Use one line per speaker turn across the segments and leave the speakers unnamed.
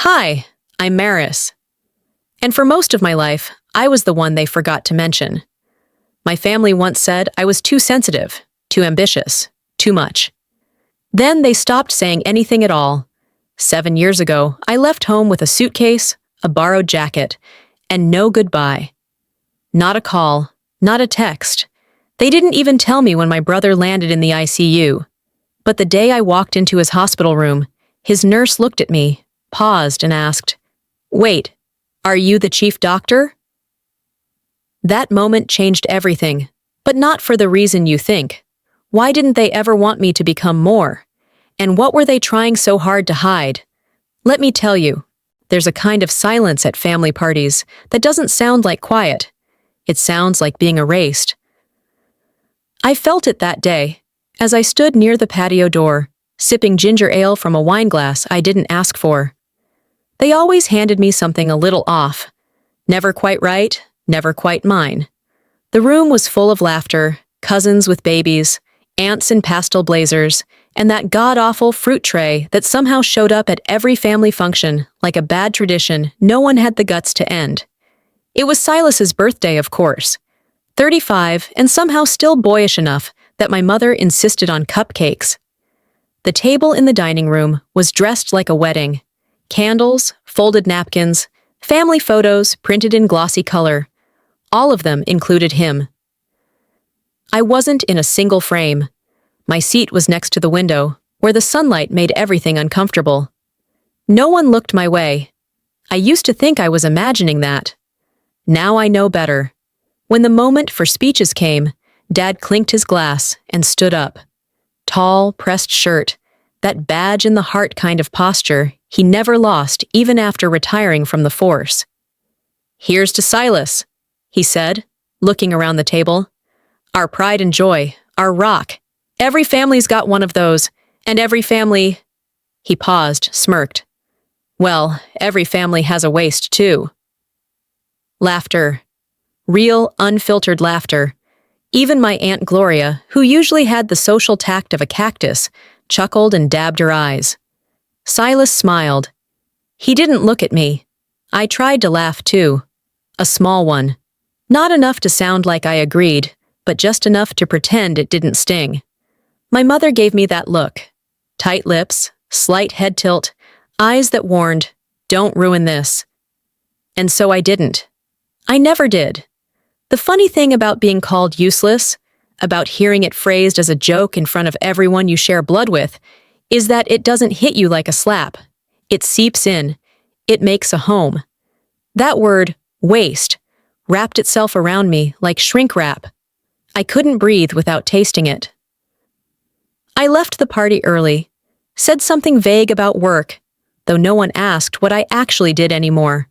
Hi, I'm Maris. And for most of my life, I was the one they forgot to mention. My family once said I was too sensitive, too ambitious, too much. Then they stopped saying anything at all. 7 years ago, I left home with a suitcase, a borrowed jacket, and no goodbye. Not a call, not a text. They didn't even tell me when my brother landed in the ICU. But the day I walked into his hospital room, his nurse looked at me, paused, and asked, "Wait, are you the chief doctor?" That moment changed everything, but not for the reason you think. Why didn't they ever want me to become more? And what were they trying so hard to hide? Let me tell you, there's a kind of silence at family parties that doesn't sound like quiet. It sounds like being erased. I felt it that day, as I stood near the patio door, sipping ginger ale from a wine glass I didn't ask for. They always handed me something a little off. Never quite right, never quite mine. The room was full of laughter, cousins with babies, aunts in pastel blazers, and that god-awful fruit tray that somehow showed up at every family function like a bad tradition no one had the guts to end. It was Silas's birthday, of course. 35 and somehow still boyish enough that my mother insisted on cupcakes. The table in the dining room was dressed like a wedding. Candles, folded napkins, family photos printed in glossy color. All of them included him. I wasn't in a single frame. My seat was next to the window, where the sunlight made everything uncomfortable. No one looked my way. I used to think I was imagining that. Now I know better. When the moment for speeches came, Dad clinked his glass and stood up. Tall, pressed shirt, that badge in the heart kind of posture he never lost even after retiring from the force. "Here's to Silas," he said, looking around the table. "Our pride and joy, our rock. Every family's got one of those, and every family—" He paused, smirked. "Well, every family has a waist, too." Laughter. Real, unfiltered laughter. Even my Aunt Gloria, who usually had the social tact of a cactus, chuckled and dabbed her eyes. Silas smiled. He didn't look at me. I tried to laugh too. A small one. Not enough to sound like I agreed, but just enough to pretend it didn't sting. My mother gave me that look. Tight lips, slight head tilt, eyes that warned, "Don't ruin this." And so I didn't. I never did. The funny thing about being called useless, about hearing it phrased as a joke in front of everyone you share blood with, is that it doesn't hit you like a slap. It seeps in. It makes a home. That word, waste, wrapped itself around me like shrink wrap. I couldn't breathe without tasting it. I left the party early, said something vague about work, though no one asked what I actually did anymore.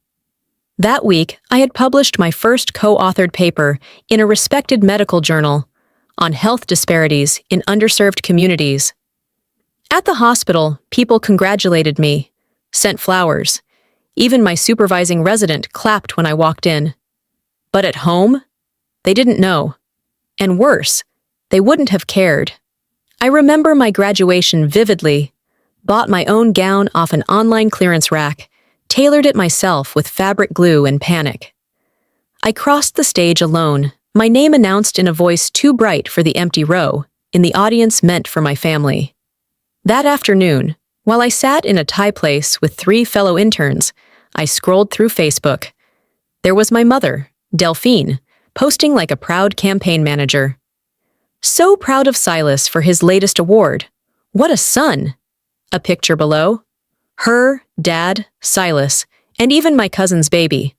That week, I had published my first co-authored paper in a respected medical journal on health disparities in underserved communities. At the hospital, people congratulated me, sent flowers. Even my supervising resident clapped when I walked in. But at home? They didn't know. And worse, they wouldn't have cared. I remember my graduation vividly, bought my own gown off an online clearance rack, tailored it myself with fabric glue and panic. I crossed the stage alone, my name announced in a voice too bright for the empty row, in the audience meant for my family. That afternoon, while I sat in a Thai place with 3 fellow interns, I scrolled through Facebook. There was my mother, Delphine, posting like a proud campaign manager. "So proud of Silas for his latest award. What a son!" A picture below. Her, Dad, Silas, and even my cousin's baby.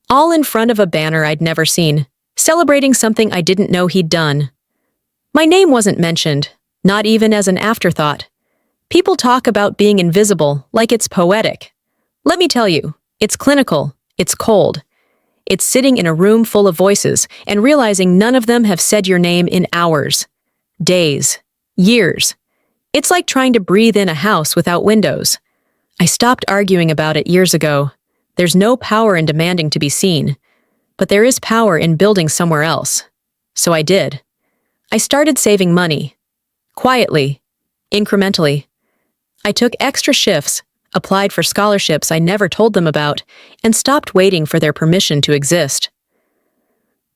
All in front of a banner I'd never seen, celebrating something I didn't know he'd done. My name wasn't mentioned, not even as an afterthought. People talk about being invisible like it's poetic. Let me tell you, it's clinical, it's cold. It's sitting in a room full of voices and realizing none of them have said your name in hours, days, years. It's like trying to breathe in a house without windows. I stopped arguing about it years ago. There's no power in demanding to be seen, but there is power in building somewhere else. So I did. I started saving money. Quietly. Incrementally. I took extra shifts, applied for scholarships I never told them about, and stopped waiting for their permission to exist.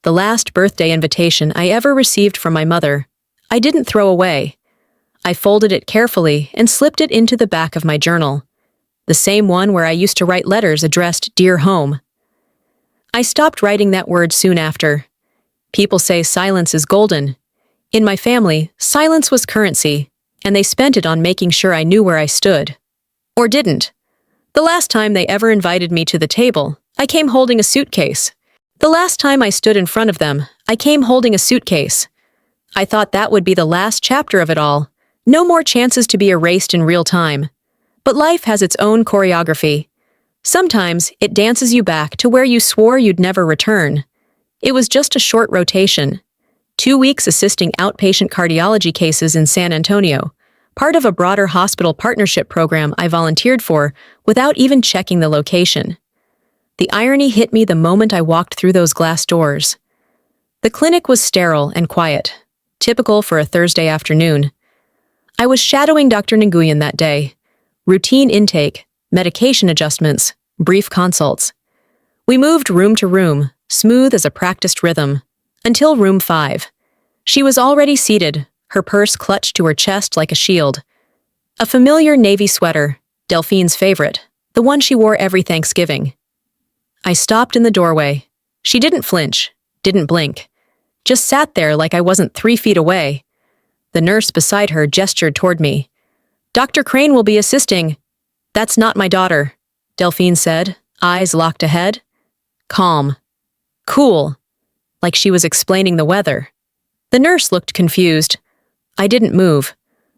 The last birthday invitation I ever received from my mother, I didn't throw away. I folded it carefully and slipped it into the back of my journal, the same one where I used to write letters addressed Dear Home. I stopped writing that word soon after. People say silence is golden. In my family, silence was currency, and they spent it on making sure I knew where I stood. Or didn't. The last time they ever invited me to the table, I came holding a suitcase. The last time I stood in front of them, I came holding a suitcase. I thought that would be the last chapter of it all. No more chances to be erased in real time. But life has its own choreography. Sometimes it dances you back to where you swore you'd never return. It was just a short rotation. 2 weeks assisting outpatient cardiology cases in San Antonio, part of a broader hospital partnership program I volunteered for without even checking the location. The irony hit me the moment I walked through those glass doors. The clinic was sterile and quiet, typical for a Thursday afternoon. I was shadowing Dr. Nguyen that day. Routine intake, medication adjustments, brief consults. We moved room to room, smooth as a practiced rhythm, until room 5. She was already seated, her purse clutched to her chest like a shield. A familiar navy sweater, Delphine's favorite, the one she wore every Thanksgiving. I stopped in the doorway. She didn't flinch, didn't blink, just sat there like I wasn't 3 feet away. The nurse beside her gestured toward me. "Dr. Crane will be assisting." "That's not my daughter," Delphine said, eyes locked ahead. Calm. Cool. Like she was explaining the weather. The nurse looked confused. I didn't move.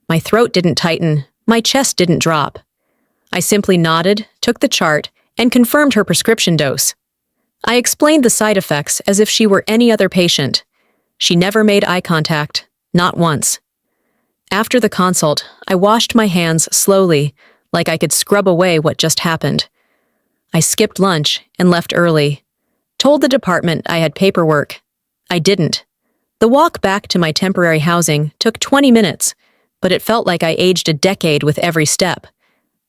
My throat didn't tighten. My chest didn't drop. I simply nodded, took the chart, and confirmed her prescription dose. I explained the side effects as if she were any other patient. She never made eye contact, not once. After the consult, I washed my hands slowly, like I could scrub away what just happened. I skipped lunch and left early. Told the department I had paperwork. I didn't. The walk back to my temporary housing took 20 minutes, but it felt like I aged a decade with every step.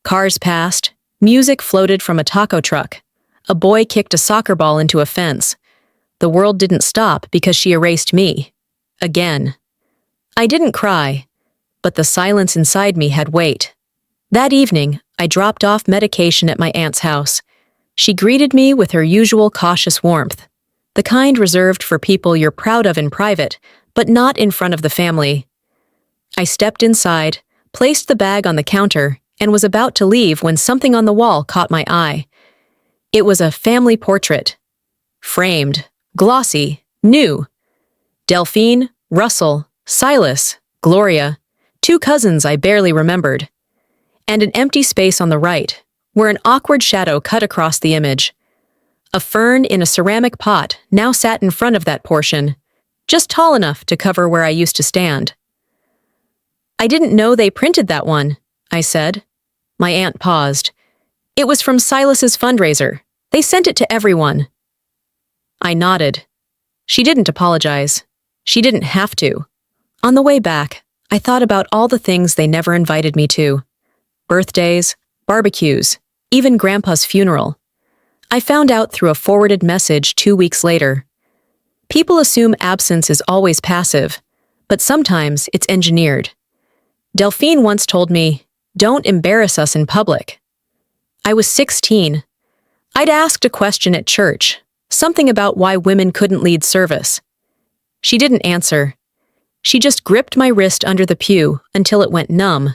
Cars passed, music floated from a taco truck. A boy kicked a soccer ball into a fence. The world didn't stop because she erased me. Again. I didn't cry, but the silence inside me had weight. That evening, I dropped off medication at my aunt's house. She greeted me with her usual cautious warmth, the kind reserved for people you're proud of in private, but not in front of the family. I stepped inside, placed the bag on the counter, and was about to leave when something on the wall caught my eye. It was a family portrait. Framed, glossy, new. Delphine, Russell, Silas, Gloria, 2 cousins I barely remembered. And an empty space on the right, where an awkward shadow cut across the image. A fern in a ceramic pot now sat in front of that portion, just tall enough to cover where I used to stand. "I didn't know they printed that one," I said. My aunt paused. "It was from Silas's fundraiser. They sent it to everyone." I nodded. She didn't apologize. She didn't have to. On the way back, I thought about all the things they never invited me to. Birthdays, barbecues, even Grandpa's funeral. I found out through a forwarded message 2 weeks later. People assume absence is always passive, but sometimes it's engineered. Delphine once told me, "Don't embarrass us in public." I was 16. I'd asked a question at church, something about why women couldn't lead service. She didn't answer. She just gripped my wrist under the pew until it went numb.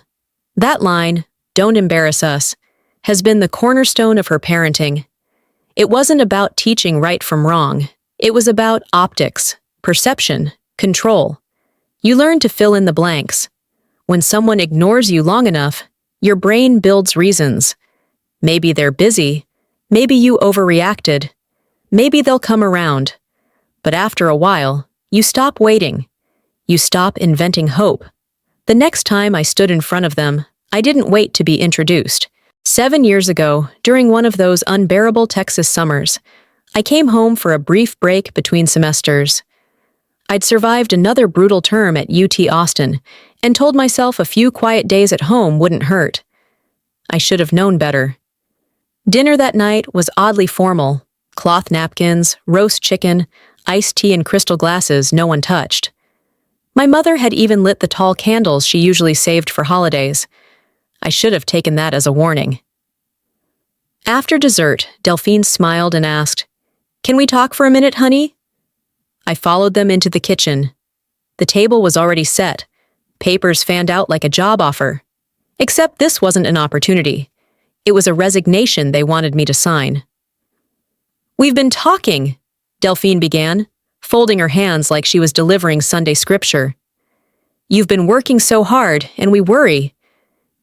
That line, "Don't embarrass us," has been the cornerstone of her parenting. It wasn't about teaching right from wrong. It was about optics, perception, control. You learn to fill in the blanks. When someone ignores you long enough, your brain builds reasons. Maybe they're busy. Maybe you overreacted. Maybe they'll come around. But after a while, you stop waiting. You stop inventing hope. The next time I stood in front of them, I didn't wait to be introduced. 7 years ago, during one of those unbearable Texas summers, I came home for a brief break between semesters. I'd survived another brutal term at UT Austin and told myself a few quiet days at home wouldn't hurt. I should have known better. Dinner that night was oddly formal. Cloth napkins, roast chicken, iced tea in crystal glasses no one touched. My mother had even lit the tall candles she usually saved for holidays. I should have taken that as a warning. After dessert, Delphine smiled and asked, "Can we talk for a minute, honey?" I followed them into the kitchen. The table was already set. Papers fanned out like a job offer. Except this wasn't an opportunity. It was a resignation they wanted me to sign. "We've been talking," Delphine began, folding her hands like she was delivering Sunday scripture. "You've been working so hard, and we worry.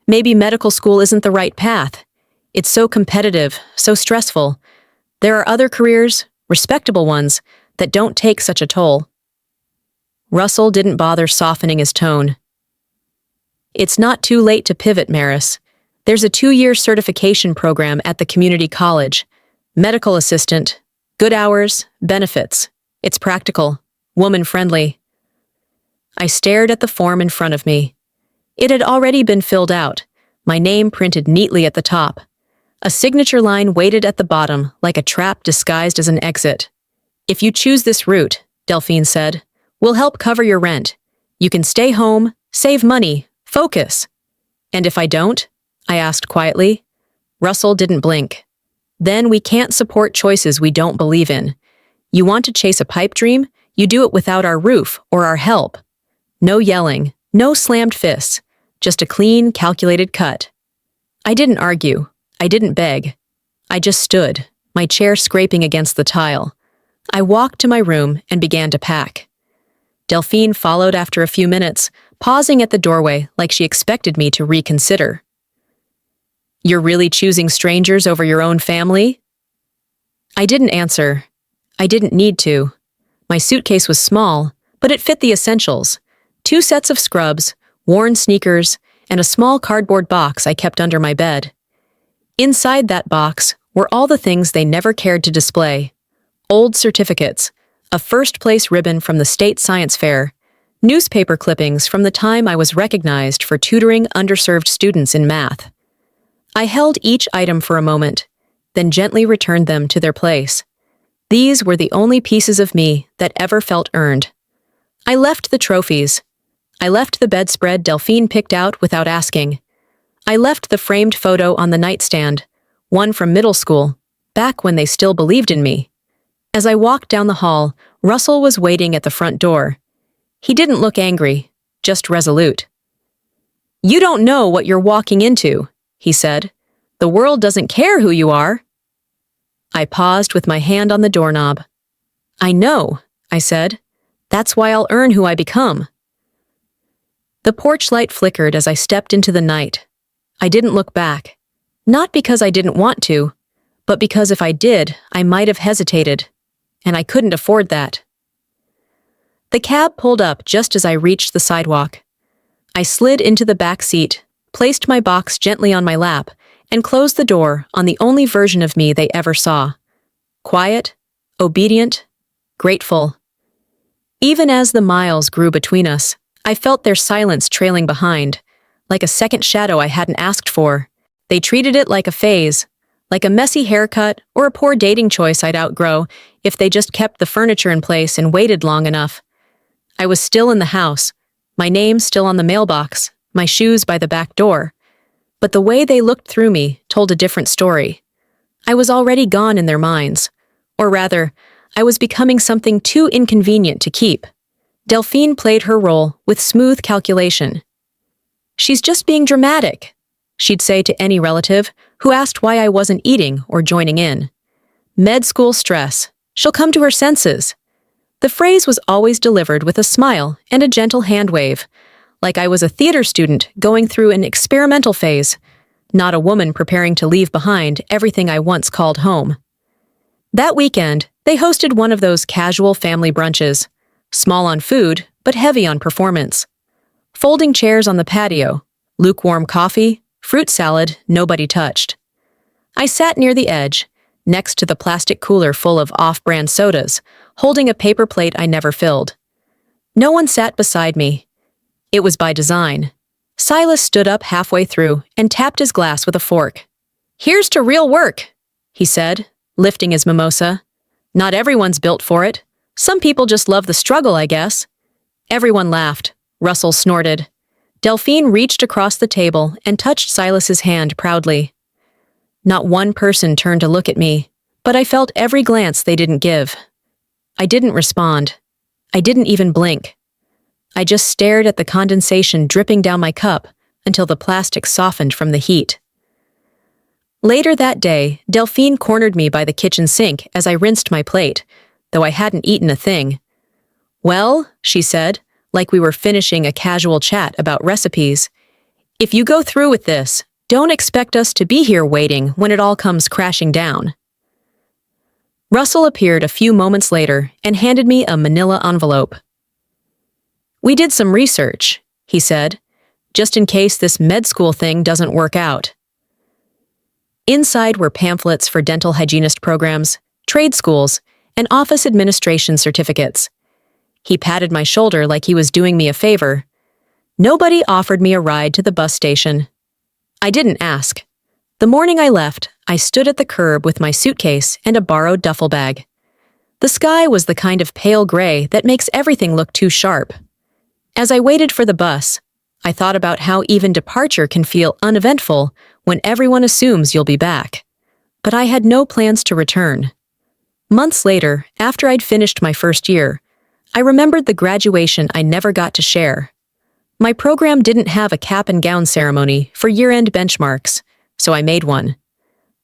Maybe medical school isn't the right path. It's so competitive, so stressful. There are other careers, respectable ones, that don't take such a toll." Russell didn't bother softening his tone. "It's not too late to pivot, Maris. There's a 2-year certification program at the community college. Medical assistant, good hours, benefits. It's practical, woman-friendly." I stared at the form in front of me. It had already been filled out, my name printed neatly at the top. A signature line waited at the bottom like a trap disguised as an exit. "If you choose this route," Delphine said, "we'll help cover your rent. You can stay home, save money, focus." "And if I don't?" I asked quietly. Russell didn't blink. "Then we can't support choices we don't believe in. You want to chase a pipe dream? You do it without our roof or our help. No yelling, no slammed fists, just a clean, calculated cut." I didn't argue. I didn't beg. I just stood, my chair scraping against the tile. I walked to my room and began to pack. Delphine followed after a few minutes, pausing at the doorway like she expected me to reconsider. "You're really choosing strangers over your own family?" I didn't answer. I didn't need to. My suitcase was small, but it fit the essentials. 2 sets of scrubs, worn sneakers, and a small cardboard box I kept under my bed. Inside that box were all the things they never cared to display. Old certificates, a first-place ribbon from the state science fair, newspaper clippings from the time I was recognized for tutoring underserved students in math. I held each item for a moment, then gently returned them to their place. These were the only pieces of me that ever felt earned. I left the trophies. I left the bedspread Delphine picked out without asking. I left the framed photo on the nightstand, one from middle school, back when they still believed in me. As I walked down the hall, Russell was waiting at the front door. He didn't look angry, just resolute. "You don't know what you're walking into," he said. "The world doesn't care who you are." I paused with my hand on the doorknob. "I know," I said. "That's why I'll earn who I become." The porch light flickered as I stepped into the night. I didn't look back. Not because I didn't want to, but because if I did, I might have hesitated. And I couldn't afford that. The cab pulled up just as I reached the sidewalk. I slid into the back seat, placed my box gently on my lap, and closed the door on the only version of me they ever saw. Quiet, obedient, grateful. Even as the miles grew between us, I felt their silence trailing behind, like a second shadow I hadn't asked for. They treated it like a phase, like a messy haircut or a poor dating choice I'd outgrow if they just kept the furniture in place and waited long enough. I was still in the house, my name still on the mailbox, my shoes by the back door. But the way they looked through me told a different story. I was already gone in their minds. Or rather, I was becoming something too inconvenient to keep. Delphine played her role with smooth calculation. "She's just being dramatic," she'd say to any relative who asked why I wasn't eating or joining in. "Med school stress. She'll come to her senses." The phrase was always delivered with a smile and a gentle hand wave, like I was a theater student going through an experimental phase, not a woman preparing to leave behind everything I once called home. That weekend, they hosted one of those casual family brunches, small on food, but heavy on performance. Folding chairs on the patio, lukewarm coffee, fruit salad nobody touched. I sat near the edge, next to the plastic cooler full of off-brand sodas, holding a paper plate I never filled. No one sat beside me. It was by design. Silas stood up halfway through and tapped his glass with a fork. "Here's to real work," he said, lifting his mimosa. "Not everyone's built for it. Some people just love the struggle, I guess." Everyone laughed. Russell snorted. Delphine reached across the table and touched Silas's hand proudly. Not one person turned to look at me, but I felt every glance they didn't give. I didn't respond. I didn't even blink. I just stared at the condensation dripping down my cup until the plastic softened from the heat. Later that day, Delphine cornered me by the kitchen sink as I rinsed my plate, though I hadn't eaten a thing. "Well," she said, like we were finishing a casual chat about recipes, "if you go through with this, don't expect us to be here waiting when it all comes crashing down." Russell appeared a few moments later and handed me a manila envelope. "We did some research," he said, "just in case this med school thing doesn't work out." Inside were pamphlets for dental hygienist programs, trade schools, and office administration certificates. He patted my shoulder like he was doing me a favor. Nobody offered me a ride to the bus station. I didn't ask. The morning I left, I stood at the curb with my suitcase and a borrowed duffel bag. The sky was the kind of pale gray that makes everything look too sharp. As I waited for the bus, I thought about how even departure can feel uneventful when everyone assumes you'll be back. But I had no plans to return. Months later, after I'd finished my first year, I remembered the graduation I never got to share. My program didn't have a cap and gown ceremony for year-end benchmarks, so I made one.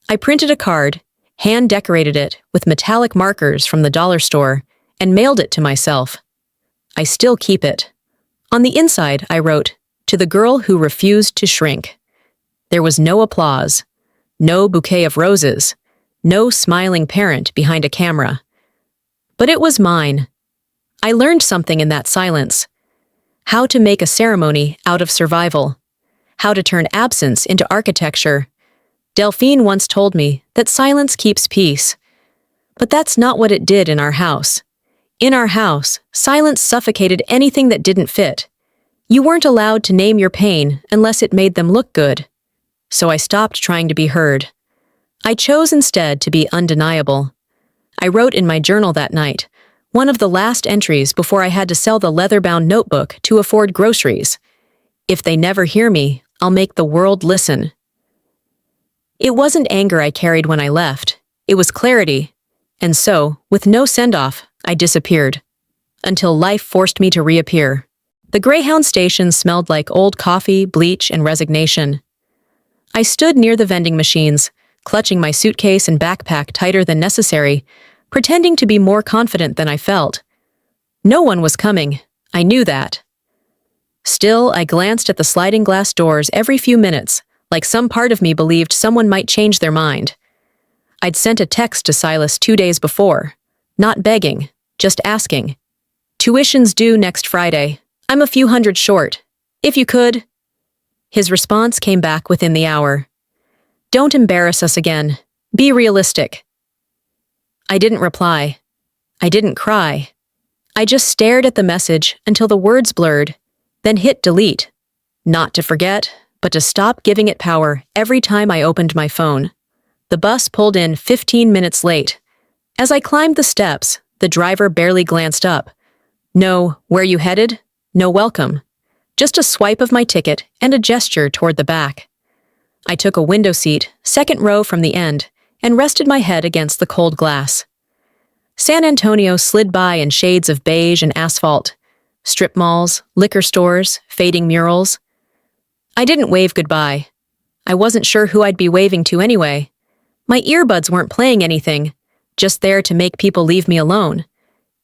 I printed a card, hand-decorated it with metallic markers from the dollar store, and mailed it to myself. I still keep it. On the inside, I wrote, "To the girl who refused to shrink." There was no applause, no bouquet of roses, no smiling parent behind a camera. But it was mine. I learned something in that silence. How to make a ceremony out of survival. How to turn absence into architecture. Delphine once told me that silence keeps peace. But that's not what it did in our house. In our house, silence suffocated anything that didn't fit. You weren't allowed to name your pain unless it made them look good. So I stopped trying to be heard. I chose instead to be undeniable. I wrote in my journal that night, one of the last entries before I had to sell the leather-bound notebook to afford groceries. "If they never hear me, I'll make the world listen." It wasn't anger I carried when I left. It was clarity. And so, with no send-off, I disappeared. Until life forced me to reappear. The Greyhound station smelled like old coffee, bleach, and resignation. I stood near the vending machines, clutching my suitcase and backpack tighter than necessary, pretending to be more confident than I felt. No one was coming. I knew that. Still, I glanced at the sliding glass doors every few minutes, like some part of me believed someone might change their mind. I'd sent a text to Silas 2 days before. Not begging, just asking. "Tuition's due next Friday. I'm a few hundred short. If you could." His response came back within the hour. "Don't embarrass us again. Be realistic." I didn't reply. I didn't cry. I just stared at the message until the words blurred, then hit delete. Not to forget, but to stop giving it power every time I opened my phone. The bus pulled in 15 minutes late. As I climbed the steps, the driver barely glanced up. No, "Where you headed?" No welcome. Just a swipe of my ticket and a gesture toward the back. I took a window seat, second row from the end, and rested my head against the cold glass. San Antonio slid by in shades of beige and asphalt. Strip malls, liquor stores, fading murals. I didn't wave goodbye. I wasn't sure who I'd be waving to anyway. My earbuds weren't playing anything, just there to make people leave me alone.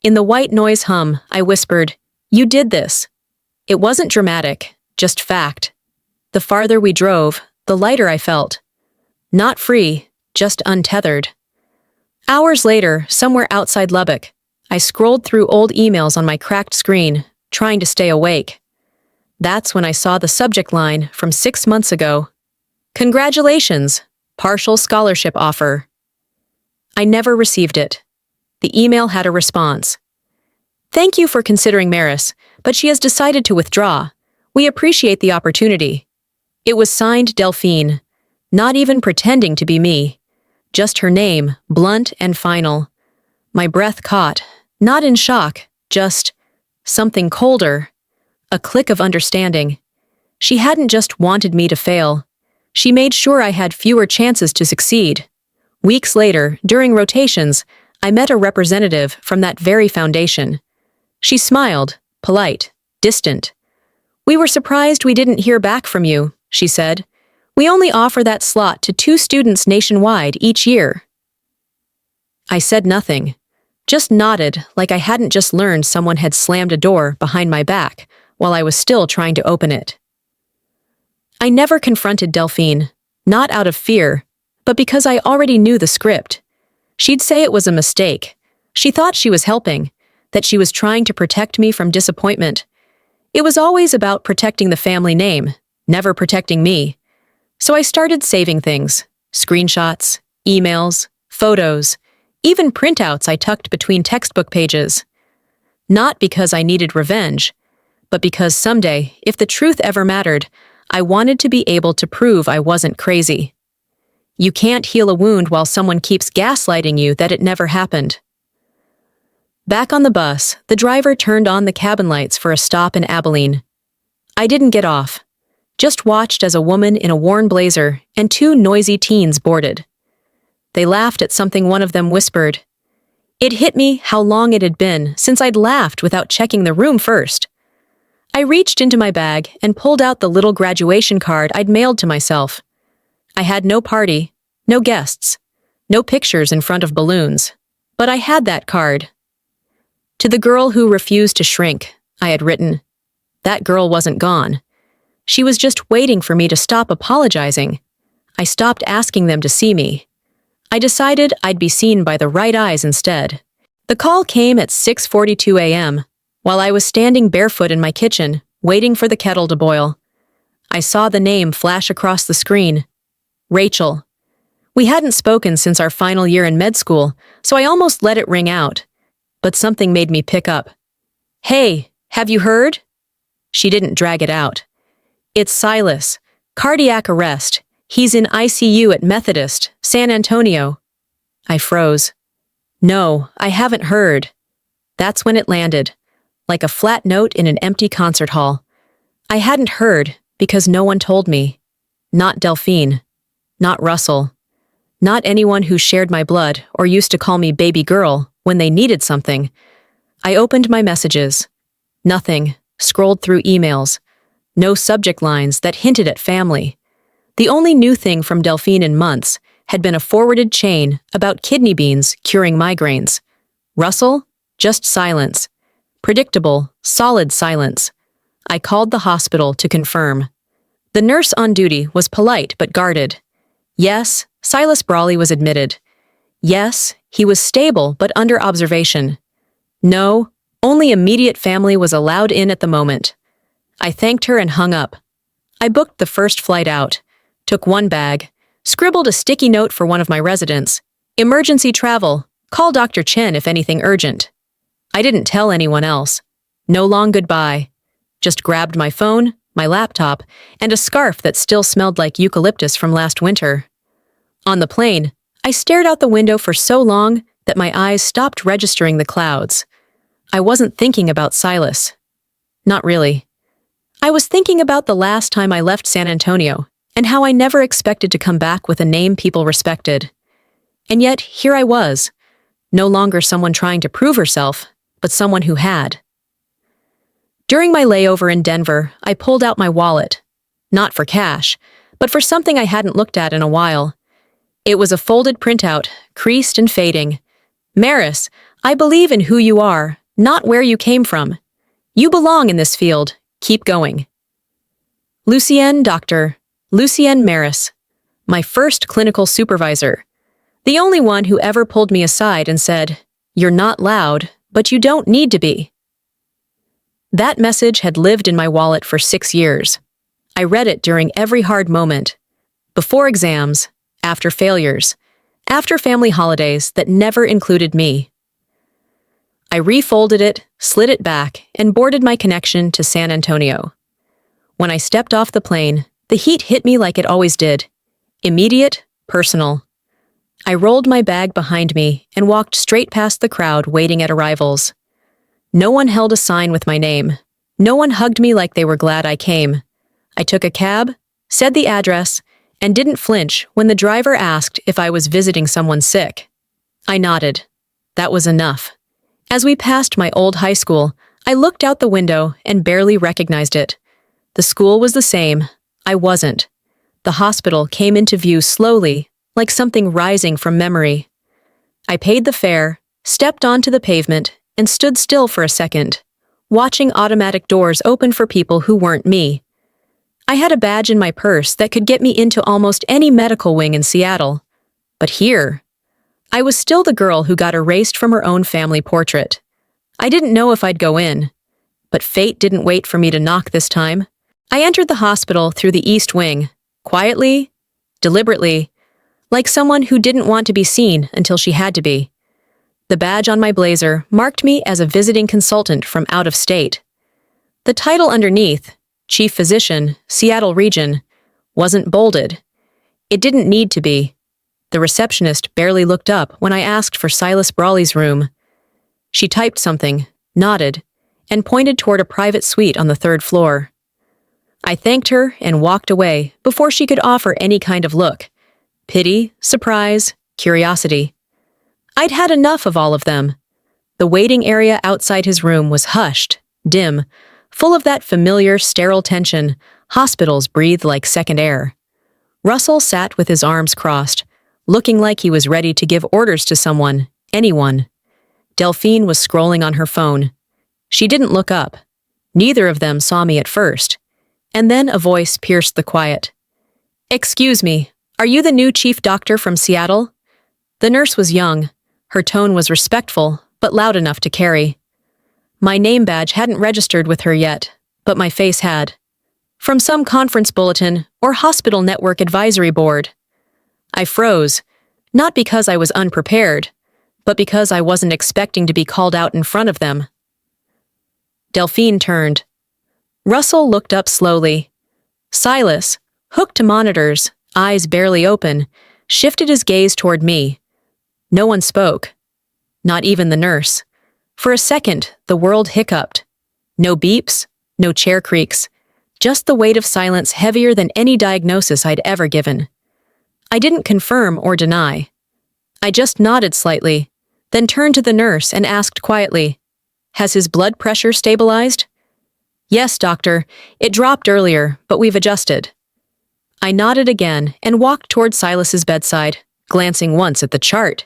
In the white noise hum, I whispered, "You did this." It wasn't dramatic, just fact. The farther we drove, the lighter I felt. Not free, just untethered. Hours later, somewhere outside Lubbock, I scrolled through old emails on my cracked screen, trying to stay awake. That's when I saw the subject line from 6 months ago. "Congratulations, partial scholarship offer." I never received it. The email had a response. "Thank you for considering Maris, but she has decided to withdraw. We appreciate the opportunity. It was signed Delphine, not even pretending to be me. Just her name, blunt and final. My breath caught, not in shock, just something colder. A click of understanding. She hadn't just wanted me to fail. She made sure I had fewer chances to succeed. Weeks later, during rotations, I met a representative from that very foundation. She smiled, polite, distant. "We were surprised we didn't hear back from you," she said. "We only offer that slot to 2 students nationwide each year." I said nothing, just nodded like I hadn't just learned someone had slammed a door behind my back while I was still trying to open it. I never confronted Delphine, not out of fear, but because I already knew the script. She'd say it was a mistake. She thought she was helping, that she was trying to protect me from disappointment. It was always about protecting the family name, never protecting me. So I started saving things, screenshots, emails, photos, even printouts I tucked between textbook pages. Not because I needed revenge, but because someday, if the truth ever mattered, I wanted to be able to prove I wasn't crazy. You can't heal a wound while someone keeps gaslighting you that it never happened. Back on the bus, the driver turned on the cabin lights for a stop in Abilene. I didn't get off, just watched as a woman in a worn blazer and 2 noisy teens boarded. They laughed at something one of them whispered. It hit me how long it had been since I'd laughed without checking the room first. I reached into my bag and pulled out the little graduation card I'd mailed to myself. I had no party, no guests, no pictures in front of balloons, but I had that card. To the girl who refused to shrink, I had written. That girl wasn't gone. She was just waiting for me to stop apologizing. I stopped asking them to see me. I decided I'd be seen by the right eyes instead. The call came at 6:42 a.m., while I was standing barefoot in my kitchen, waiting for the kettle to boil. I saw the name flash across the screen. Rachel. We hadn't spoken since our final year in med school, so I almost let it ring out. But something made me pick up. "Hey, have you heard?" She didn't drag it out. "It's Silas. Cardiac arrest. He's in ICU at Methodist, San Antonio." I froze. "No, I haven't heard." That's when it landed, like a flat note in an empty concert hall. I hadn't heard because no one told me. Not Delphine. Not Russell. Not anyone who shared my blood or used to call me baby girl when they needed something. I opened my messages. Nothing. Scrolled through emails. No subject lines that hinted at family. The only new thing from Delphine in months had been a forwarded chain about kidney beans curing migraines. Russell? Just silence. Predictable, solid silence. I called the hospital to confirm. The nurse on duty was polite but guarded. Yes, Silas Brawley was admitted. Yes, he was stable but under observation. No, only immediate family was allowed in at the moment. I thanked her and hung up. I booked the first flight out, took 1 bag, scribbled a sticky note for one of my residents. Emergency travel, call Dr. Chen if anything urgent. I didn't tell anyone else. No long goodbye. Just grabbed my phone, my laptop, and a scarf that still smelled like eucalyptus from last winter. On the plane, I stared out the window for so long that my eyes stopped registering the clouds. I wasn't thinking about Silas. Not really. I was thinking about the last time I left San Antonio and how I never expected to come back with a name people respected. And yet, here I was, no longer someone trying to prove herself, but someone who had. During my layover in Denver, I pulled out my wallet. Not for cash, but for something I hadn't looked at in a while. It was a folded printout, creased and fading. "Maris, I believe in who you are, not where you came from. You belong in this field. Keep going." Dr. Lucienne Maris, my first clinical supervisor. The only one who ever pulled me aside and said, "You're not loud, but you don't need to be." That message had lived in my wallet for 6 years. I read it during every hard moment. Before exams, after failures, after family holidays that never included me. I refolded it, slid it back, and boarded my connection to San Antonio. When I stepped off the plane, the heat hit me like it always did. Immediate, personal. I rolled my bag behind me and walked straight past the crowd waiting at arrivals. No one held a sign with my name. No one hugged me like they were glad I came. I took a cab, said the address, and didn't flinch when the driver asked if I was visiting someone sick. I nodded. That was enough. As we passed my old high school, I looked out the window and barely recognized it. The school was the same. I wasn't. The hospital came into view slowly, like something rising from memory. I paid the fare, stepped onto the pavement, and stood still for a second, watching automatic doors open for people who weren't me. I had a badge in my purse that could get me into almost any medical wing in Seattle. But here, I was still the girl who got erased from her own family portrait. I didn't know if I'd go in, but fate didn't wait for me to knock this time. I entered the hospital through the East Wing, quietly, deliberately, like someone who didn't want to be seen until she had to be. The badge on my blazer marked me as a visiting consultant from out of state. The title underneath, Chief Physician, Seattle Region, wasn't bolded. It didn't need to be. The receptionist barely looked up when I asked for Silas Brawley's room. She typed something, nodded, and pointed toward a private suite on the 3rd floor. I thanked her and walked away before she could offer any kind of look. Pity, surprise, curiosity. I'd had enough of all of them. The waiting area outside his room was hushed, dim, full of that familiar sterile tension hospitals breathe like second air. Russell sat with his arms crossed, looking like he was ready to give orders to someone, anyone. Delphine was scrolling on her phone. She didn't look up. Neither of them saw me at first. And then a voice pierced the quiet. "Excuse me, are you the new chief doctor from Seattle?" The nurse was young. Her tone was respectful, but loud enough to carry. My name badge hadn't registered with her yet, but my face had. From some conference bulletin or hospital network advisory board. I froze, not because I was unprepared, but because I wasn't expecting to be called out in front of them. Delphine turned. Russell looked up slowly. Silas, hooked to monitors, eyes barely open, shifted his gaze toward me. No one spoke. Not even the nurse. For a second, the world hiccuped. No beeps, no chair creaks, just the weight of silence heavier than any diagnosis I'd ever given. I didn't confirm or deny. I just nodded slightly, then turned to the nurse and asked quietly, "Has his blood pressure stabilized?" "Yes, doctor. It dropped earlier, but we've adjusted." I nodded again and walked toward Silas's bedside, glancing once at the chart.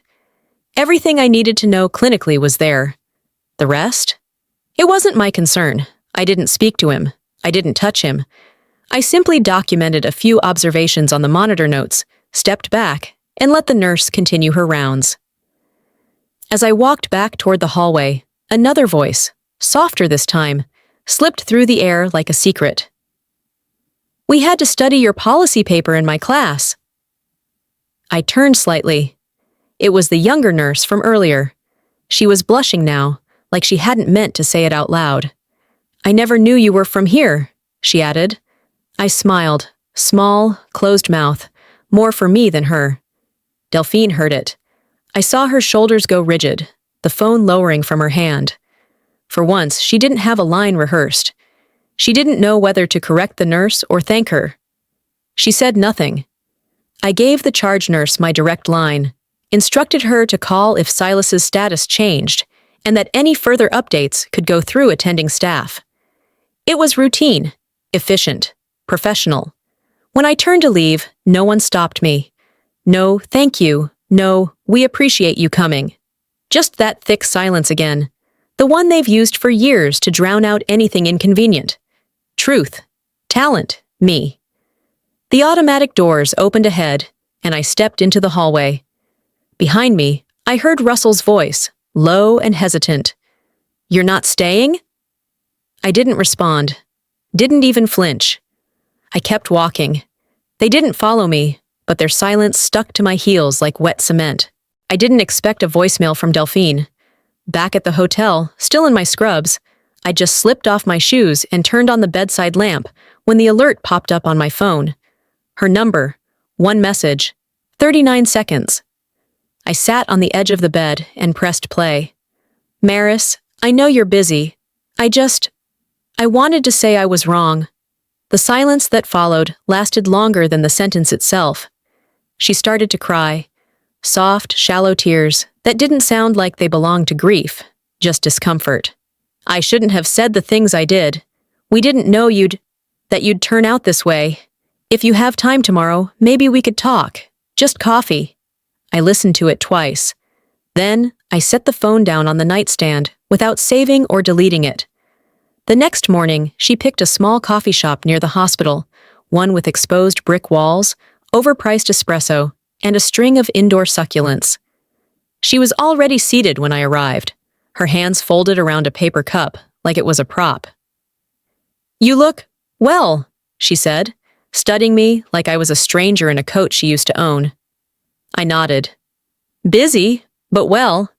Everything I needed to know clinically was there. The rest? It wasn't my concern. I didn't speak to him. I didn't touch him. I simply documented a few observations on the monitor notes, stepped back, and let the nurse continue her rounds. As I walked back toward the hallway, another voice, softer this time, slipped through the air like a secret. "We had to study your policy paper in my class." I turned slightly. It was the younger nurse from earlier. She was blushing now, like she hadn't meant to say it out loud. "I never knew you were from here," she added. I smiled, small, closed mouth, more for me than her. Delphine heard it. I saw her shoulders go rigid, the phone lowering from her hand. For once, she didn't have a line rehearsed. She didn't know whether to correct the nurse or thank her. She said nothing. I gave the charge nurse my direct line, instructed her to call if Silas's status changed, and that any further updates could go through attending staff. It was routine, efficient, professional. When I turned to leave, no one stopped me. No, thank you. No, we appreciate you coming. Just that thick silence again. The one they've used for years to drown out anything inconvenient. Truth, talent, me. The automatic doors opened ahead, and I stepped into the hallway. Behind me, I heard Russell's voice, low and hesitant. "You're not staying?" I didn't respond. Didn't even flinch. I kept walking. They didn't follow me, but their silence stuck to my heels like wet cement. I didn't expect a voicemail from Delphine. Back at the hotel, still in my scrubs, I just slipped off my shoes and turned on the bedside lamp when the alert popped up on my phone. Her number, one message, 39 seconds. I sat on the edge of the bed and pressed play. Maris, I know you're busy. I wanted to say I was wrong. The silence that followed lasted longer than the sentence itself. She started to cry. Soft, shallow tears that didn't sound like they belonged to grief, just discomfort. I shouldn't have said the things I did. We didn't know that you'd turn out this way. If you have time tomorrow, maybe we could talk. Just coffee. I listened to it twice. Then, I set the phone down on the nightstand without saving or deleting it. The next morning, she picked a small coffee shop near the hospital, one with exposed brick walls, overpriced espresso, and a string of indoor succulents. She was already seated when I arrived, her hands folded around a paper cup like it was a prop. You look, well, she said, studying me like I was a stranger in a coat she used to own. I nodded. Busy, but well.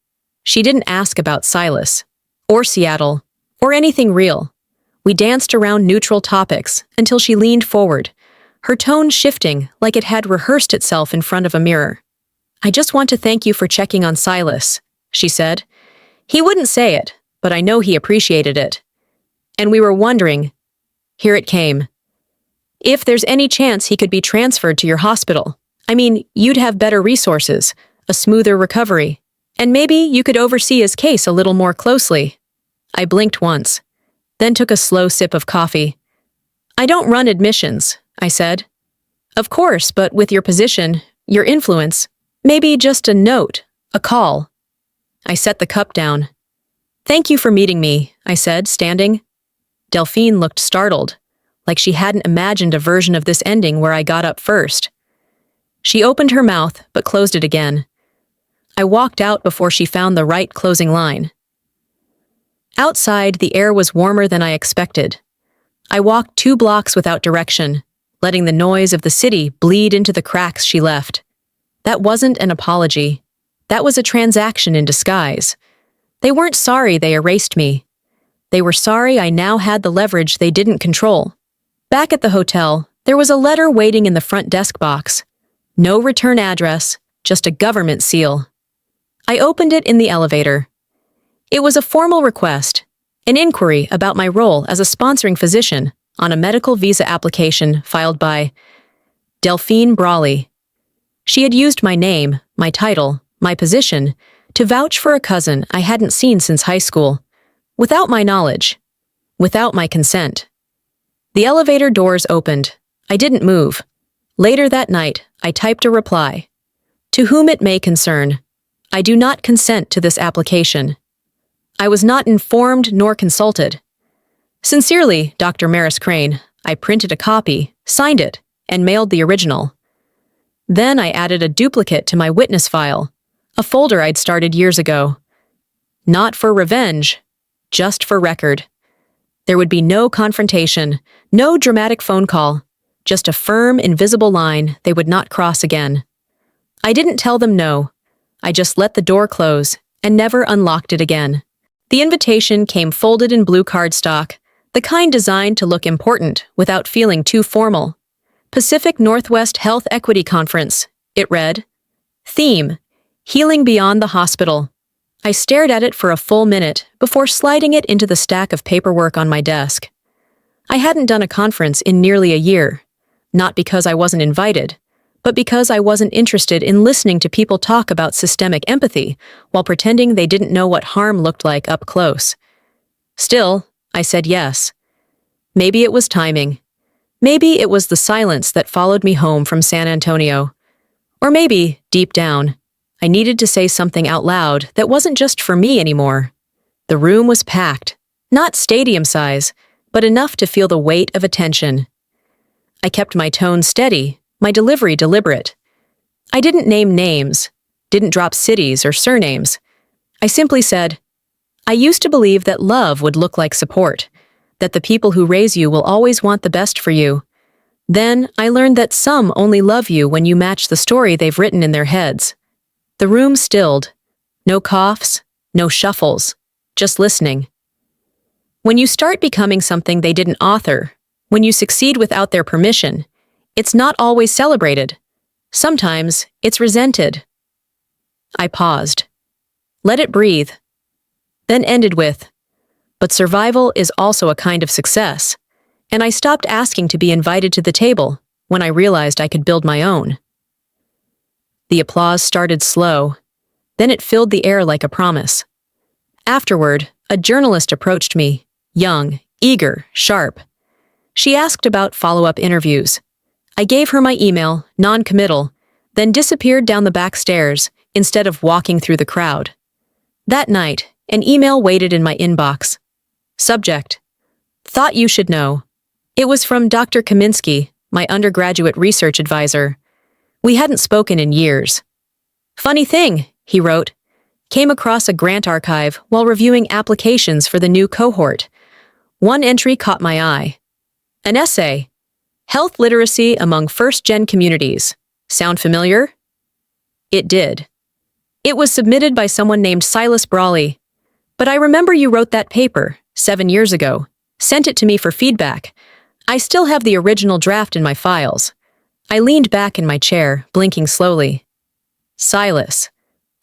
She didn't ask about Silas, or Seattle, or anything real. We danced around neutral topics until she leaned forward, her tone shifting like it had rehearsed itself in front of a mirror. I just want to thank you for checking on Silas, she said. He wouldn't say it, but I know he appreciated it. And we were wondering, here it came, if there's any chance he could be transferred to your hospital. I mean, you'd have better resources, a smoother recovery, and maybe you could oversee his case a little more closely. I blinked once, then took a slow sip of coffee. I don't run admissions, I said. Of course, but with your position, your influence, maybe just a note, a call. I set the cup down. Thank you for meeting me, I said, standing. Delphine looked startled, like she hadn't imagined a version of this ending where I got up first. She opened her mouth, but closed it again. I walked out before she found the right closing line. Outside, the air was warmer than I expected. I walked 2 blocks without direction, letting the noise of the city bleed into the cracks she left. That wasn't an apology. That was a transaction in disguise. They weren't sorry they erased me. They were sorry I now had the leverage they didn't control. Back at the hotel, there was a letter waiting in the front desk box. No return address, just a government seal. I opened it in the elevator. It was a formal request, an inquiry about my role as a sponsoring physician on a medical visa application filed by Delphine Brawley. She had used my name, my title, my position, to vouch for a cousin I hadn't seen since high school, without my knowledge, without my consent. The elevator doors opened. I didn't move. Later that night, I typed a reply. To whom it may concern, I do not consent to this application. I was not informed nor consulted. Sincerely, Dr. Maris Crane, I printed a copy, signed it, and mailed the original. Then I added a duplicate to my witness file, a folder I'd started years ago. Not for revenge, just for record. There would be no confrontation, no dramatic phone call, just a firm, invisible line they would not cross again. I didn't tell them no. I just let the door close and never unlocked it again. The invitation came folded in blue cardstock, the kind designed to look important without feeling too formal. Pacific Northwest Health Equity Conference, it read. Theme, Healing Beyond the Hospital. I stared at it for a full minute before sliding it into the stack of paperwork on my desk. I hadn't done a conference in nearly a year, not because I wasn't invited, but because I wasn't interested in listening to people talk about systemic empathy while pretending they didn't know what harm looked like up close. Still, I said yes. Maybe it was timing. Maybe it was the silence that followed me home from San Antonio. Or maybe, deep down, I needed to say something out loud that wasn't just for me anymore. The room was packed, not stadium size, but enough to feel the weight of attention. I kept my tone steady, my delivery deliberate. I didn't name names, didn't drop cities or surnames. I simply said, I used to believe that love would look like support, that the people who raise you will always want the best for you. Then I learned that some only love you when you match the story they've written in their heads. The room stilled. No coughs, no shuffles, just listening. When you start becoming something they didn't author, when you succeed without their permission, it's not always celebrated. Sometimes it's resented. I paused. Let it breathe. Then ended with, but survival is also a kind of success, and I stopped asking to be invited to the table when I realized I could build my own. The applause started slow, then it filled the air like a promise. Afterward, a journalist approached me, young, eager, sharp. She asked about follow-up interviews. I gave her my email, non-committal, then disappeared down the back stairs instead of walking through the crowd. That night, an email waited in my inbox. Subject: Thought you should know. It was from Dr. Kaminsky, my undergraduate research advisor. We hadn't spoken in years. Funny thing, he wrote, came across a grant archive while reviewing applications for the new cohort. One entry caught my eye. An essay. Health literacy among first-gen communities. Sound familiar? It did. It was submitted by someone named Silas Brawley. But I remember you wrote that paper 7 years ago, sent it to me for feedback. I still have the original draft in my files. I leaned back in my chair, blinking slowly. Silas.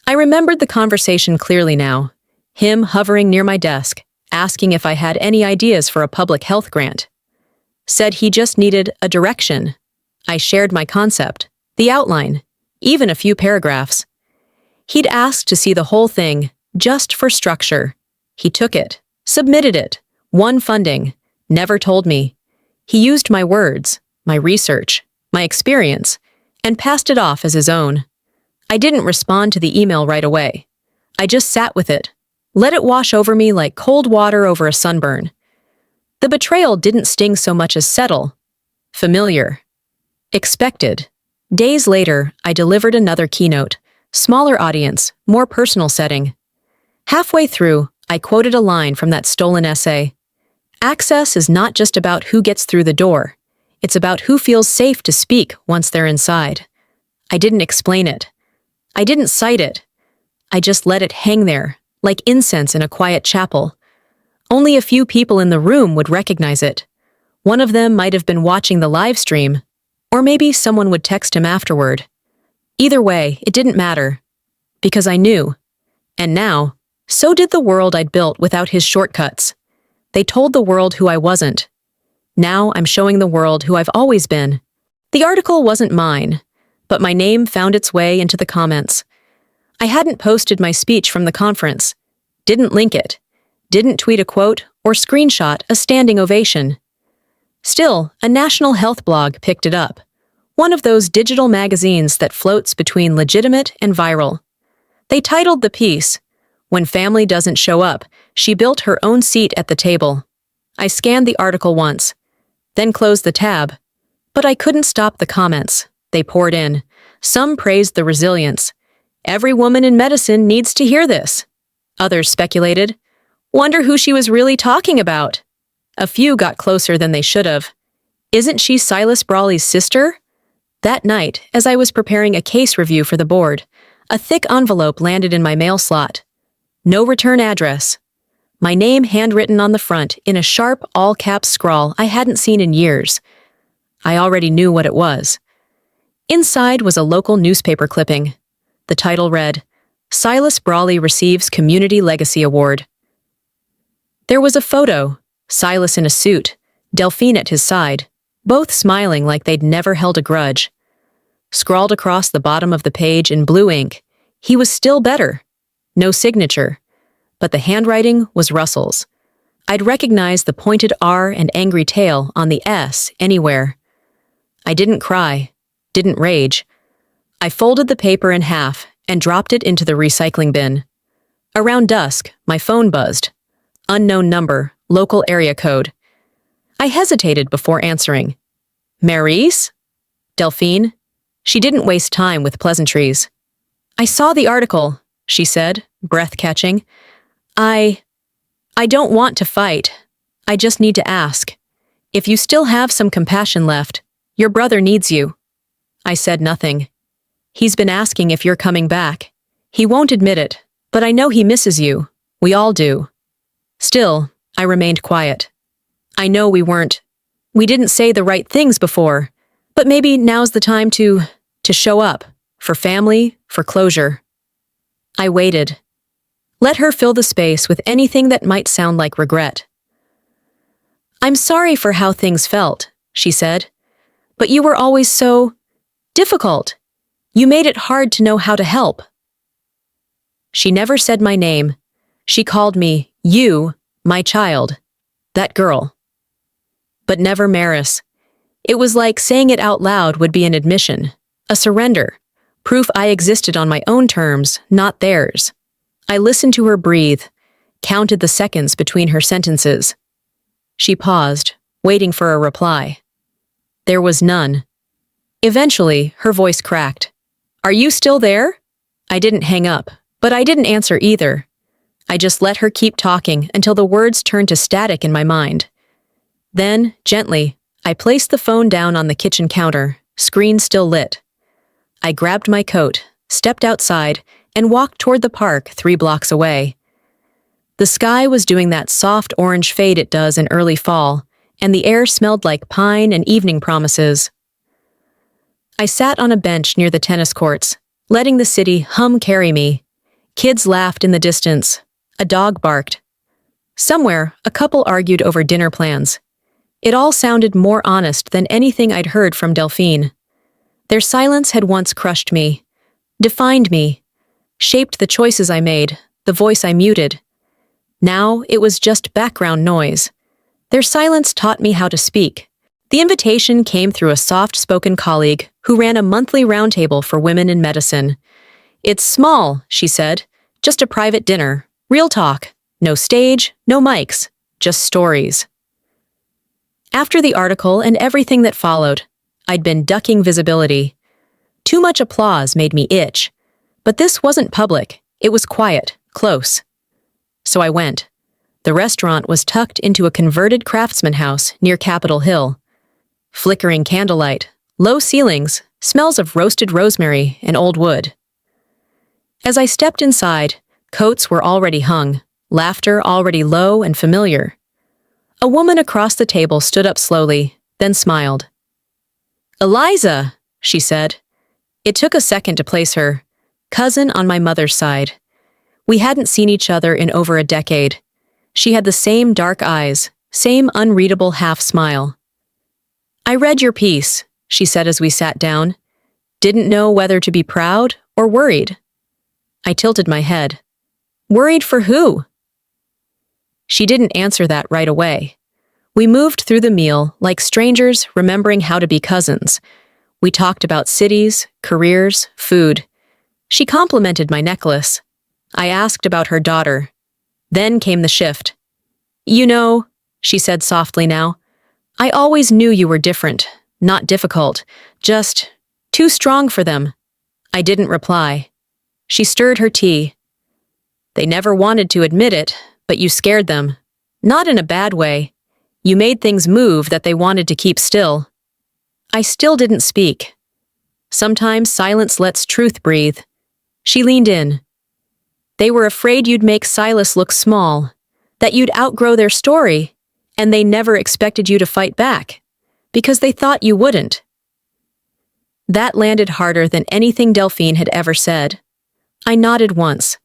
I remembered the conversation clearly now. Him hovering near my desk, asking if I had any ideas for a public health grant. Said he just needed a direction. I shared my concept, the outline, even a few paragraphs. He'd asked to see the whole thing, just for structure. He took it, submitted it, won funding, never told me. He used my words, my research, my experience, and passed it off as his own. I didn't respond to the email right away. I just sat with it, let it wash over me like cold water over a sunburn. The betrayal didn't sting so much as settle. Familiar. Expected. Days later, I delivered another keynote. Smaller audience, more personal setting. Halfway through, I quoted a line from that stolen essay. Access is not just about who gets through the door. It's about who feels safe to speak once they're inside. I didn't explain it. I didn't cite it. I just let it hang there, like incense in a quiet chapel. Only a few people in the room would recognize it. One of them might have been watching the live stream, or maybe someone would text him afterward. Either way, it didn't matter, because I knew. And now, so did the world I'd built without his shortcuts. They told the world who I wasn't. Now I'm showing the world who I've always been. The article wasn't mine, but my name found its way into the comments. I hadn't posted my speech from the conference, didn't link it, didn't tweet a quote or screenshot a standing ovation. Still, a national health blog picked it up. One of those digital magazines that floats between legitimate and viral. They titled the piece, "When Family Doesn't Show Up, She Built Her Own Seat at the Table." I scanned the article once, then closed the tab. But I couldn't stop the comments. They poured in. Some praised the resilience. Every woman in medicine needs to hear this. Others speculated. Wonder who she was really talking about. A few got closer than they should have. Isn't she Silas Brawley's sister? That night, as I was preparing a case review for the board, a thick envelope landed in my mail slot. No return address. My name handwritten on the front in a sharp, all-caps scrawl I hadn't seen in years. I already knew what it was. Inside was a local newspaper clipping. The title read, "Silas Brawley Receives Community Legacy Award." There was a photo, Silas in a suit, Delphine at his side, both smiling like they'd never held a grudge. Scrawled across the bottom of the page in blue ink, he was still better. No signature, but the handwriting was Russell's. I'd recognize the pointed R and angry tail on the S anywhere. I didn't cry, didn't rage. I folded the paper in half and dropped it into the recycling bin. Around dusk, my phone buzzed. Unknown number, local area code. I hesitated before answering. Maurice? Delphine? She didn't waste time with pleasantries. "I saw the article," she said, breath catching. I don't want to fight. I just need to ask. If you still have some compassion left, your brother needs you." I said nothing. "He's been asking if you're coming back. He won't admit it, but I know he misses you. We all do." Still, I remained quiet. I know we didn't say the right things before, but maybe now's the time to show up, for family, for closure. I waited. Let her fill the space with anything that might sound like regret. I'm sorry for how things felt, she said, but you were always so difficult. You made it hard to know how to help. She never said my name. She called me, you, my child, that girl. But never Maris. It was like saying it out loud would be an admission, a surrender, proof I existed on my own terms, not theirs. I listened to her breathe, counted the seconds between her sentences. She paused, waiting for a reply. There was none. Eventually, her voice cracked. Are you still there? I didn't hang up, but I didn't answer either. I just let her keep talking until the words turned to static in my mind. Then, gently, I placed the phone down on the kitchen counter, screen still lit. I grabbed my coat, stepped outside, and walked toward the park 3 blocks away. The sky was doing that soft orange fade it does in early fall, and the air smelled like pine and evening promises. I sat on a bench near the tennis courts, letting the city carry me. Kids laughed in the distance. A dog barked. Somewhere, a couple argued over dinner plans. It all sounded more honest than anything I'd heard from Delphine. Their silence had once crushed me, defined me, shaped the choices I made, the voice I muted. Now it was just background noise. Their silence taught me how to speak. The invitation came through a soft-spoken colleague who ran a monthly roundtable for women in medicine. It's small, she said, just a private dinner, real talk, no stage, no mics, just stories. After the article and everything that followed, I'd been ducking visibility. Too much applause made me itch. But this wasn't public, it was quiet, close. So I went. The restaurant was tucked into a converted craftsman house near Capitol Hill. Flickering candlelight, low ceilings, smells of roasted rosemary and old wood. As I stepped inside, coats were already hung, laughter already low and familiar. A woman across the table stood up slowly, then smiled. Eliza, she said. It took a second to place her. Cousin on my mother's side. We hadn't seen each other in over a decade. She had the same dark eyes, same unreadable half-smile. I read your piece, she said as we sat down. Didn't know whether to be proud or worried. I tilted my head. Worried for who? She didn't answer that right away. We moved through the meal like strangers remembering how to be cousins. We talked about cities, careers, food. She complimented my necklace. I asked about her daughter. Then came the shift. You know, she said softly now, I always knew you were different, not difficult, just too strong for them. I didn't reply. She stirred her tea. They never wanted to admit it, but you scared them. Not in a bad way. You made things move that they wanted to keep still. I still didn't speak. Sometimes silence lets truth breathe. She leaned in. They were afraid you'd make Silas look small, that you'd outgrow their story, and they never expected you to fight back, because they thought you wouldn't. That landed harder than anything Delphine had ever said. I nodded once.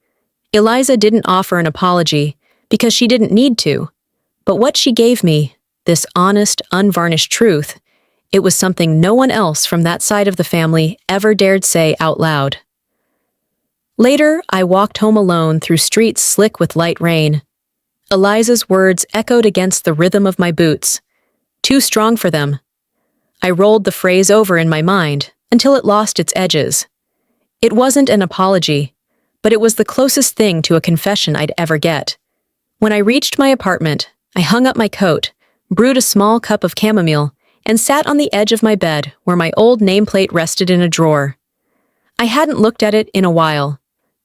Eliza didn't offer an apology, because she didn't need to. But what she gave me, this honest, unvarnished truth, it was something no one else from that side of the family ever dared say out loud. Later, I walked home alone through streets slick with light rain. Eliza's words echoed against the rhythm of my boots. Too strong for them. I rolled the phrase over in my mind until it lost its edges. It wasn't an apology, but it was the closest thing to a confession I'd ever get. When I reached my apartment, I hung up my coat, brewed a small cup of chamomile, and sat on the edge of my bed where my old nameplate rested in a drawer. I hadn't looked at it in a while.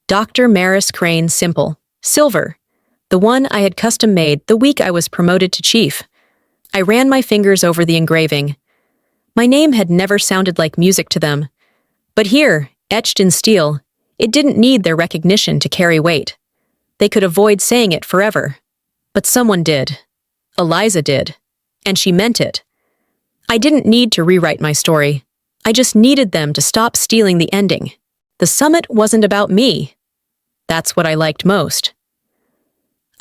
Dr. Maris Crane Simple, Silver, the one I had custom-made the week I was promoted to chief. I ran my fingers over the engraving. My name had never sounded like music to them. But here, etched in steel, it didn't need their recognition to carry weight. They could avoid saying it forever. But someone did. Eliza did. And she meant it. I didn't need to rewrite my story. I just needed them to stop stealing the ending. The summit wasn't about me. That's what I liked most.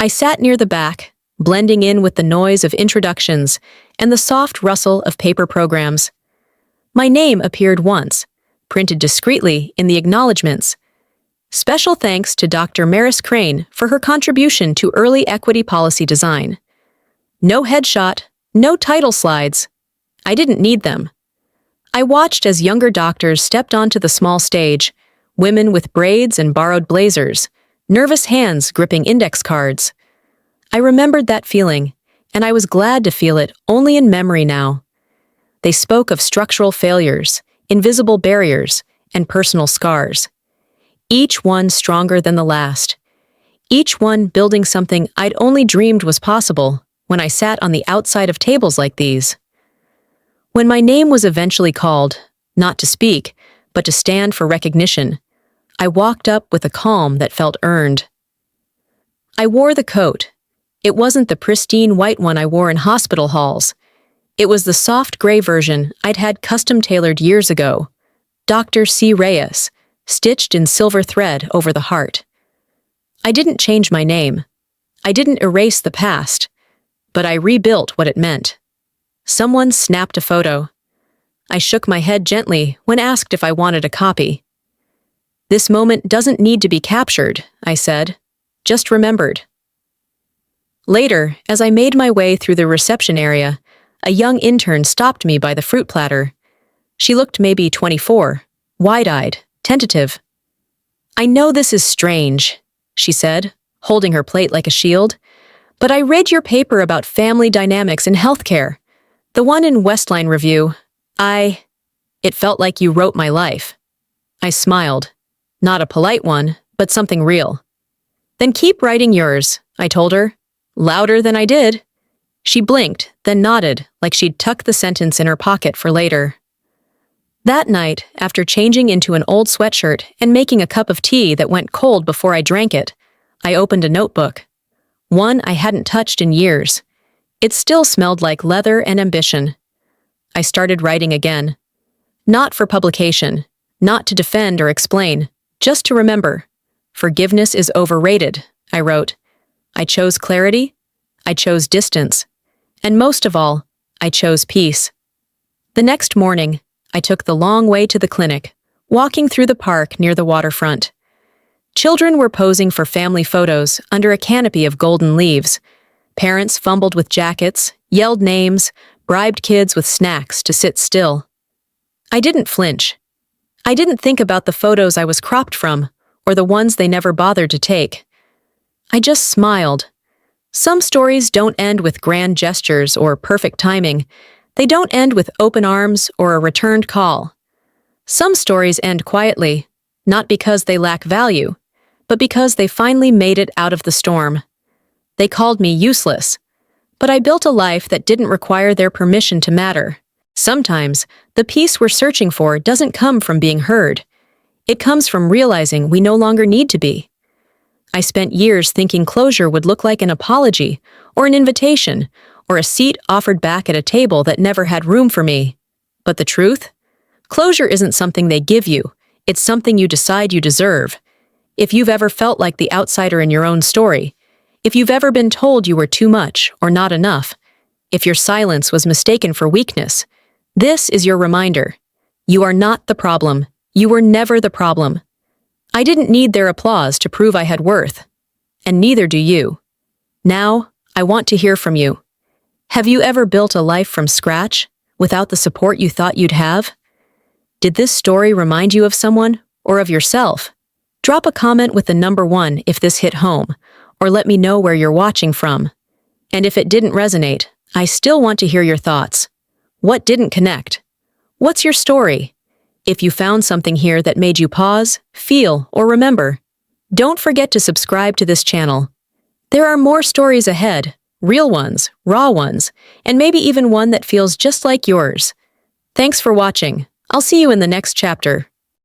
I sat near the back, blending in with the noise of introductions and the soft rustle of paper programs. My name appeared once, printed discreetly in the acknowledgments. Special thanks to Dr. Maris Crane for her contribution to early equity policy design. No headshot, no title slides. I didn't need them. I watched as younger doctors stepped onto the small stage, women with braids and borrowed blazers, nervous hands gripping index cards. I remembered that feeling, and I was glad to feel it only in memory now. They spoke of structural failures, invisible barriers, and personal scars. Each one stronger than the last. Each one building something I'd only dreamed was possible when I sat on the outside of tables like these. When my name was eventually called, not to speak, but to stand for recognition, I walked up with a calm that felt earned. I wore the coat. It wasn't the pristine white one I wore in hospital halls. It was the soft gray version I'd had custom-tailored years ago. Dr. C. Reyes, stitched in silver thread over the heart. I didn't change my name. I didn't erase the past, but I rebuilt what it meant. Someone snapped a photo. I shook my head gently when asked if I wanted a copy. This moment doesn't need to be captured, I said, just remembered. Later, as I made my way through the reception area, a young intern stopped me by the fruit platter. She looked maybe 24, wide-eyed, tentative. "I know this is strange," she said, holding her plate like a shield, "but I read your paper about family dynamics in healthcare. The one in Westline Review. It felt like you wrote my life." I smiled. Not a polite one, but something real. "Then keep writing yours," I told her. Louder than I did. She blinked, then nodded, like she'd tucked the sentence in her pocket for later. That night, after changing into an old sweatshirt and making a cup of tea that went cold before I drank it, I opened a notebook. One I hadn't touched in years. It still smelled like leather and ambition. I started writing again. Not for publication, not to defend or explain, just to remember. Forgiveness is overrated, I wrote. I chose clarity, I chose distance, and most of all, I chose peace. The next morning, I took the long way to the clinic, walking through the park near the waterfront. Children were posing for family photos under a canopy of golden leaves. Parents fumbled with jackets, yelled names, bribed kids with snacks to sit still. I didn't flinch. I didn't think about the photos I was cropped from, or the ones they never bothered to take. I just smiled. Some stories don't end with grand gestures or perfect timing. They don't end with open arms or a returned call. Some stories end quietly, not because they lack value, but because they finally made it out of the storm. They called me useless, but I built a life that didn't require their permission to matter. Sometimes, the peace we're searching for doesn't come from being heard. It comes from realizing we no longer need to be. I spent years thinking closure would look like an apology, or an invitation, or a seat offered back at a table that never had room for me. But the truth? Closure isn't something they give you. It's something you decide you deserve. If you've ever felt like the outsider in your own story, if you've ever been told you were too much or not enough, if your silence was mistaken for weakness, this is your reminder. You are not the problem. You were never the problem. I didn't need their applause to prove I had worth. And neither do you. Now, I want to hear from you. Have you ever built a life from scratch, without the support you thought you'd have? Did this story remind you of someone, or of yourself? Drop a comment with the number 1 if this hit home, or let me know where you're watching from. And if it didn't resonate, I still want to hear your thoughts. What didn't connect? What's your story? If you found something here that made you pause, feel, or remember, don't forget to subscribe to this channel. There are more stories ahead, real ones, raw ones, and maybe even one that feels just like yours. Thanks for watching. I'll see you in the next chapter.